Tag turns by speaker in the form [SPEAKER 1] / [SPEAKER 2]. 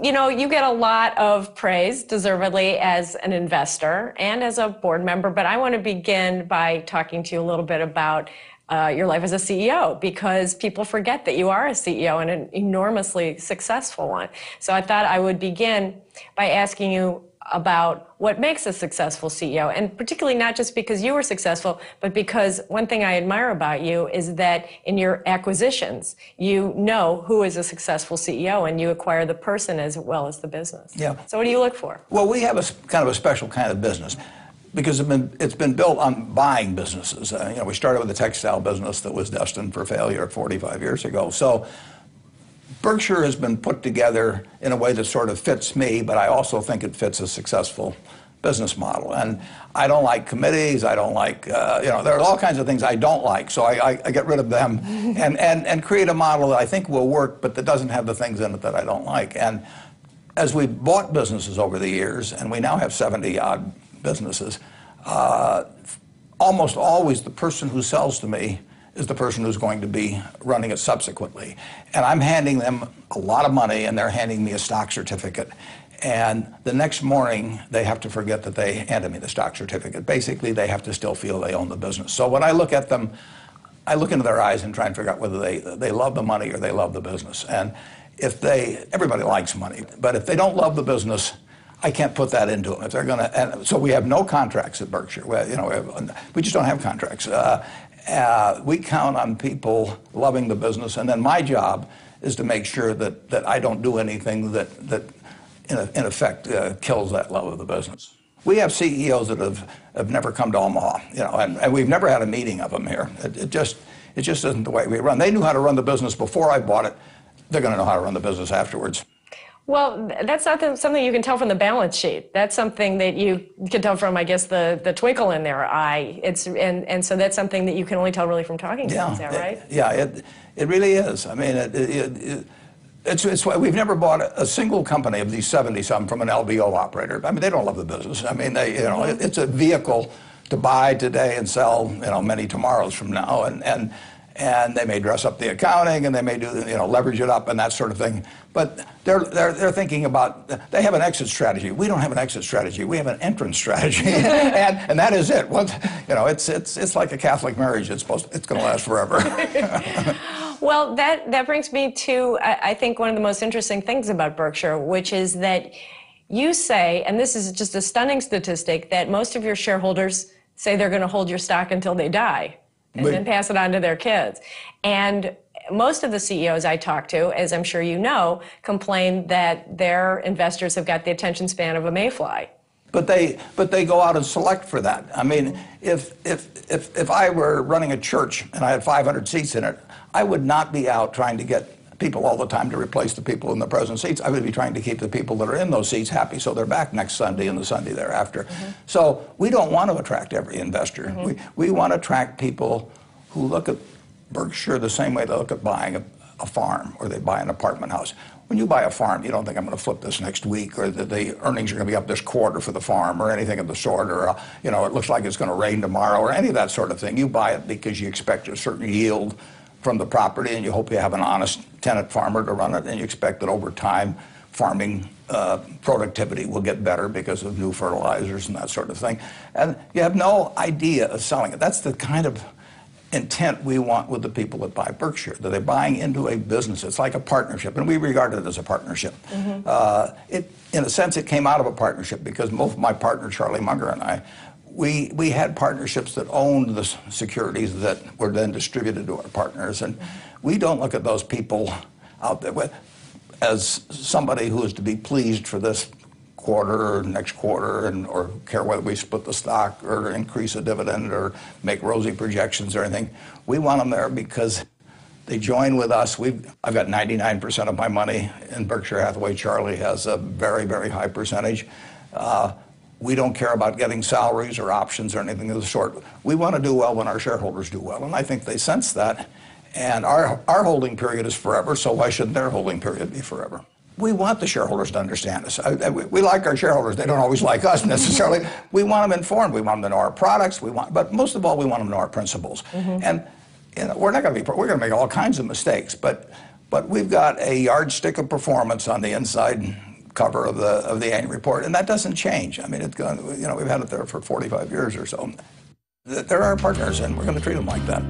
[SPEAKER 1] you know, you get a lot of praise, deservedly, as an investor and as a board member, but I want to begin by talking to you a little bit about your life as a CEO, because people forget that you are a CEO and an enormously successful one. So I thought I would begin by asking you about what makes a successful CEO, and particularly not just because you were successful, but because one thing I admire about you is that in your acquisitions, you know who is a successful CEO and you acquire the person as well as the business.
[SPEAKER 2] Yeah.
[SPEAKER 1] So what do you look for?
[SPEAKER 2] Well, we have a kind of a special kind of business because it's been built on buying businesses. You know, we started with a textile business that was destined for failure 45 years ago. So Berkshire has been put together in a way that sort of fits me, but I also think it fits a successful business model. And I don't like committees. I don't like, you know, there are all kinds of things I don't like. So I get rid of them and create a model that I think will work, but that doesn't have the things in it that I don't like. And as we bought businesses over the years, and we now have 70-odd businesses, almost always the person who sells to me is the person who's going to be running it subsequently. And I'm handing them a lot of money, and they're handing me a stock certificate. And the next morning, they have to forget that they handed me the stock certificate. Basically, they have to still feel they own the business. So when I look at them, I look into their eyes and try and figure out whether they love the money or they love the business. And if everybody likes money, but if they don't love the business, I can't put that into them. If they're going to, and so we have no contracts at Berkshire. You know, we just don't have contracts. We count on people loving the business, and then my job is to make sure that I don't do anything that in effect kills that love of the business. We have CEOs that have never come to Omaha, you know, and we've never had a meeting of them here. It just isn't the way we run. They knew how to run the business before I bought it. They're going to know how to run the business afterwards.
[SPEAKER 1] Well, that's not something you can tell from the balance sheet. That's something that you can tell from, I guess, the twinkle in their eye. And so that's something that you can only tell really from talking to them. Is that right?
[SPEAKER 2] It really is. I mean, it's we've never bought a single company of these 70-some from an LBO operator. I mean, they don't love the business. I mean, it's a vehicle to buy today and sell, you know, many tomorrows from now. And they may dress up the accounting, and they may do, you know, leverage it up and that sort of thing. But they're thinking about, they have an exit strategy. We don't have an exit strategy. We have an entrance strategy, and that is it. Once, you know, it's like a Catholic marriage. It's going to last forever.
[SPEAKER 1] Well, that brings me to, I think, one of the most interesting things about Berkshire, which is that you say, and this is just a stunning statistic, that most of your shareholders say they're going to hold your stock until they die, and then pass it on to their kids. And most of the CEOs I talk to, as I'm sure you know, complain that their investors have got the attention span of a mayfly.
[SPEAKER 2] But they go out and select for that. I mean, if I were running a church and I had 500 seats in it, I would not be out trying to get people all the time to replace the people in the present seats. I would be trying to keep the people that are in those seats happy so they're back next Sunday and the Sunday thereafter. So we don't want to attract every investor. We want to attract people who look at Berkshire the same way they look at buying a farm or they buy an apartment house. When you buy a farm, you don't think I'm going to flip this next week, or that the earnings are going to be up this quarter for the farm, or anything of the sort, or you know, it looks like it's going to rain tomorrow, or any of that sort of thing. You buy it because you expect a certain yield from the property, and you hope you have an honest tenant farmer to run it, and you expect that over time farming productivity will get better because of new fertilizers and that sort of thing. And you have no idea of selling it. That's the kind of intent we want with the people that buy Berkshire, that they're buying into a business. It's like a partnership, and we regard it as a partnership. In a sense, it came out of a partnership because both my partner, Charlie Munger, and I, we had partnerships that owned the securities that were then distributed to our partners. And we don't look at those people out there as somebody who is to be pleased for this quarter or next quarter, or care whether we split the stock or increase a dividend or make rosy projections or anything. We want them there because they join with us. I've got 99% of my money in Berkshire Hathaway. Charlie has a very, very high percentage. We don't care about getting salaries or options or anything of the sort. We want to do well when our shareholders do well, and I think they sense that. And our holding period is forever, so why shouldn't their holding period be forever? We want the shareholders to understand us. We like our shareholders. They don't always like us necessarily. We want them informed. We want them to know our products. But most of all, we want them to know our principles. And you know, we're going to make all kinds of mistakes, but we've got a yardstick of performance on the inside cover of the annual report, and that doesn't change. I mean, it's gone, we've had it there for 45 years or so. They're our partners, and we're going to treat them like that.